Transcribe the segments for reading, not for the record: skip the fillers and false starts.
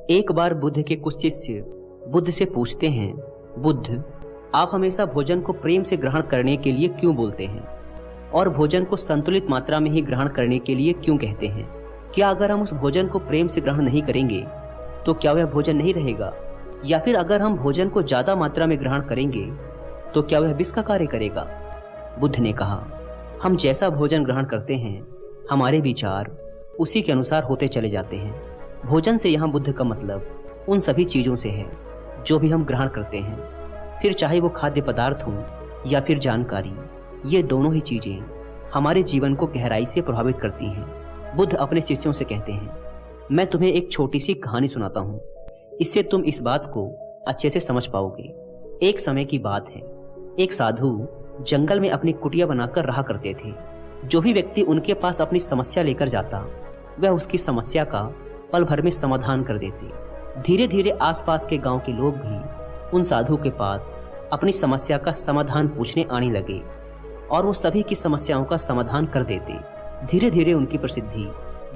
एक बार बुद्ध के कुछ शिष्य बुद्ध से पूछते हैं, बुद्ध, आप हमेशा भोजन को प्रेम से ग्रहण करने के लिए क्यों बोलते हैं और भोजन को संतुलित मात्रा में ही ग्रहण करने के लिए क्यों कहते हैं? क्या अगर हम उस भोजन को प्रेम से ग्रहण नहीं करेंगे तो क्या वह भोजन नहीं रहेगा, या फिर अगर हम भोजन को ज्यादा मात्रा में ग्रहण करेंगे तो क्या वह विष का कार्य करेगा? बुद्ध ने कहा, हम जैसा भोजन ग्रहण करते हैं हमारे विचार उसी के अनुसार होते चले जाते हैं। भोजन से यहाँ बुद्ध का मतलब उन सभी चीजों से है जो भी हम ग्रहण करते हैं, फिर चाहे वो खाद्य पदार्थ हों या फिर जानकारी। ये दोनों ही चीजें हमारे जीवन को गहराई से प्रभावित करती हैं। बुद्ध अपने शिष्यों से कहते हैं, मैं तुम्हें एक छोटी सी कहानी सुनाता हूँ, इससे तुम इस बात को अच्छे से समझ पाओगे। एक समय की बात है, एक साधु जंगल में अपनी कुटिया बनाकर रहा करते थे। जो भी व्यक्ति उनके पास अपनी समस्या लेकर जाता वह उसकी समस्या का पल भर में समाधान कर देते। धीरे धीरे आसपास के गांव के लोग भी उन साधु के पास अपनी समस्या का समाधान पूछने आने लगे और वो सभी की समस्याओं का समाधान कर देते। धीरे धीरे उनकी प्रसिद्धि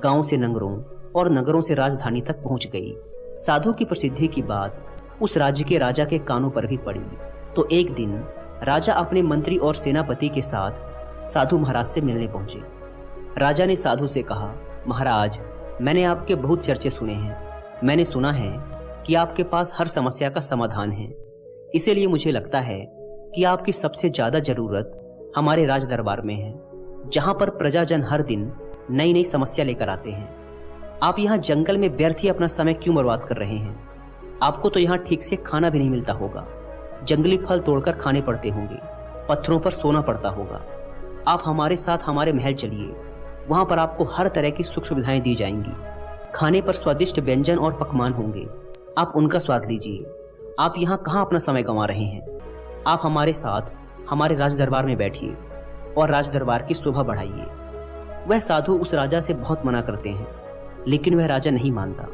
गांव से नगरों और नगरों से राजधानी तक पहुंच गई। साधु की प्रसिद्धि की बात उस राज्य के राजा के कानों पर भी पड़ी। तो एक दिन राजा अपने मंत्री और सेनापति के साथ साधु महाराज से मिलने पहुंचे। राजा ने साधु से कहा, महाराज, मैंने आपके बहुत चर्चे सुने हैं। मैंने सुना है कि आपके पास हर समस्या का समाधान है। इसीलिए मुझे लगता है कि आपकी सबसे ज्यादा जरूरत हमारे राज दरबार में है, जहां पर प्रजाजन हर दिन नई नई समस्या लेकर आते हैं। आप यहाँ जंगल में व्यर्थ ही अपना समय क्यों बर्बाद कर रहे हैं? आपको तो यहाँ ठीक से खाना भी नहीं मिलता होगा, जंगली फल तोड़कर खाने पड़ते होंगे, पत्थरों पर सोना पड़ता होगा। आप हमारे साथ हमारे महल चलिए, वहां पर आपको हर तरह की सुख सुविधाएं दी जाएंगी। खाने पर स्वादिष्ट व्यंजन और पकवान होंगे, आप उनका स्वाद लीजिए। आप यहाँ कहाँ अपना समय गंवा रहे हैं? आप हमारे साथ हमारे राज दरबार में बैठिए और राज दरबार की शोभा बढ़ाइए। वह साधु उस राजा से बहुत मना करते हैं, लेकिन वह राजा नहीं मानता,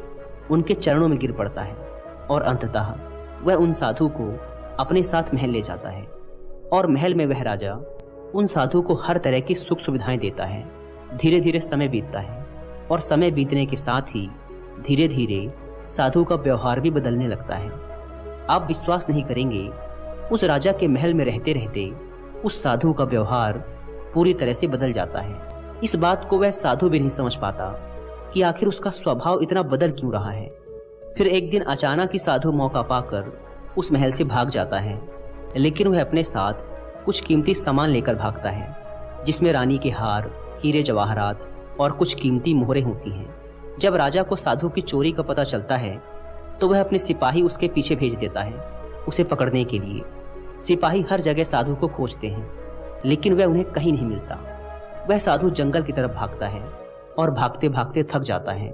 उनके चरणों में गिर पड़ता है और अंततः वह उन साधु को अपने साथ महल ले जाता है। और महल में वह राजा उन साधु को हर तरह की सुख सुविधाएं देता है। धीरे धीरे समय बीतता है और समय बीतने के साथ ही धीरे धीरे साधु का व्यवहार भी बदलने लगता है। आप विश्वास नहीं करेंगे, उस राजा के महल में रहते रहते उस साधु का व्यवहार पूरी तरह से बदल जाता है। इस बात को वह साधु भी नहीं समझ पाता कि आखिर उसका स्वभाव इतना बदल क्यों रहा है। फिर एक दिन अचानक ही साधु मौका पाकर उस महल से भाग जाता है, लेकिन वह अपने साथ कुछ कीमती सामान लेकर भागता है, जिसमें रानी के हार, हीरे जवाहरात और कुछ कीमती मोहरें होती हैं। जब राजा को साधु की चोरी का पता चलता है तो वह अपने सिपाही उसके पीछे भेज देता है उसे पकड़ने के लिए। सिपाही हर जगह साधु को खोजते हैं, लेकिन वह उन्हें कहीं नहीं मिलता। वह साधु जंगल की तरफ भागता है और भागते भागते थक जाता है।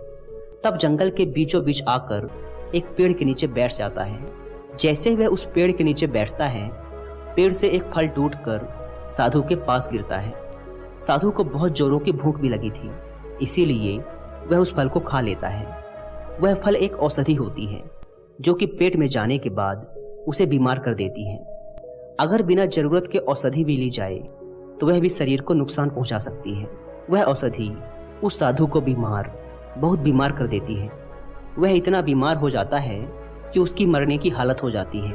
तब जंगल के बीचों बीच आकर एक पेड़ के नीचे बैठ जाता है। जैसे वह उस पेड़ के नीचे बैठता है, पेड़ से एक फल टूटकर साधु के पास गिरता है। साधु को बहुत जोरों की भूख भी लगी थी, इसीलिए वह उस फल को खा लेता है। वह फल एक औषधि होती है जो कि पेट में जाने के बाद उसे बीमार कर देती है। अगर बिना जरूरत के औषधि भी ली जाए तो वह भी शरीर को नुकसान पहुंचा सकती है। वह औषधि उस साधु को बहुत बीमार कर देती है। वह इतना बीमार हो जाता है कि उसकी मरने की हालत हो जाती है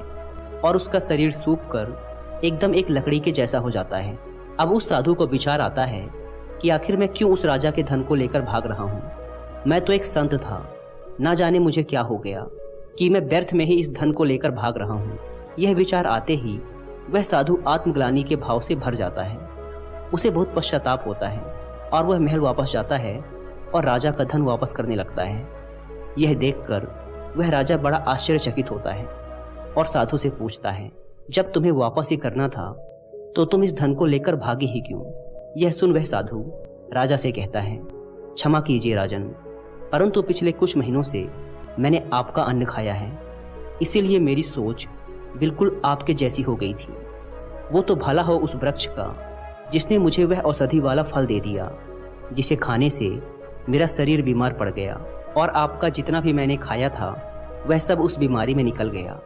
और उसका शरीर सूखकर एकदम एक लकड़ी के जैसा हो जाता है। अब उस साधु को विचार आता है कि आखिर मैं क्यों उस राजा के धन को लेकर भाग रहा हूँ। मैं तो एक संत था, ना जाने मुझे क्या हो गया कि मैं व्यर्थ में ही इस धन को लेकर भाग रहा हूँ। यह विचार आते ही वह साधु आत्मग्लानि के भाव से भर जाता है। उसे बहुत पश्चाताप होता है और वह महल वापस जाता है और राजा का धन वापस करने लगता है। यह देखकर वह राजा बड़ा आश्चर्यचकित होता है और साधु से पूछता है, जब तुम्हें वापस ही करना था तो तुम इस धन को लेकर भागे ही क्यों? यह सुन वह साधु राजा से कहता है, क्षमा कीजिए राजन, परंतु पिछले कुछ महीनों से मैंने आपका अन्न खाया है, इसीलिए मेरी सोच बिल्कुल आपके जैसी हो गई थी। वो तो भला हो उस वृक्ष का जिसने मुझे वह औषधि वाला फल दे दिया, जिसे खाने से मेरा शरीर बीमार पड़ गया और आपका जितना भी मैंने खाया था वह सब उस बीमारी में निकल गया।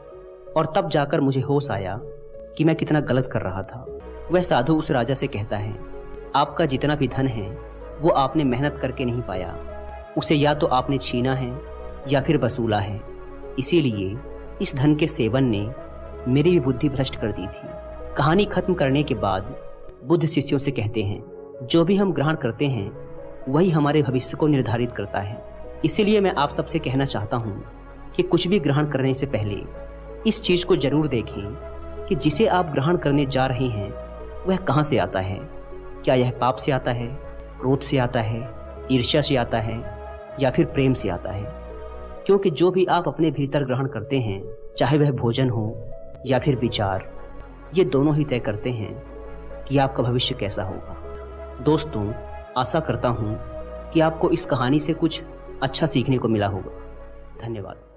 और तब जाकर मुझे होश आया कि मैं कितना गलत कर रहा था। वह साधु उस राजा से कहता है, आपका जितना भी धन है वो आपने मेहनत करके नहीं पाया, उसे या तो आपने छीना है या फिर वसूला है। इसीलिए इस धन के सेवन ने मेरी भी बुद्धि भ्रष्ट कर दी थी। कहानी खत्म करने के बाद बुद्ध शिष्यों से कहते हैं, जो भी हम ग्रहण करते हैं वही हमारे भविष्य को निर्धारित करता है। इसीलिए मैं आप सबसे कहना चाहता हूँ कि कुछ भी ग्रहण करने से पहले इस चीज़ को जरूर देखें कि जिसे आप ग्रहण करने जा रहे हैं वह कहाँ से आता है। क्या यह पाप से आता है, क्रोध से आता है, ईर्ष्या से आता है या फिर प्रेम से आता है। क्योंकि जो भी आप अपने भीतर ग्रहण करते हैं, चाहे वह भोजन हो या फिर विचार, ये दोनों ही तय करते हैं कि आपका भविष्य कैसा होगा। दोस्तों, आशा करता हूँ कि आपको इस कहानी से कुछ अच्छा सीखने को मिला होगा। धन्यवाद।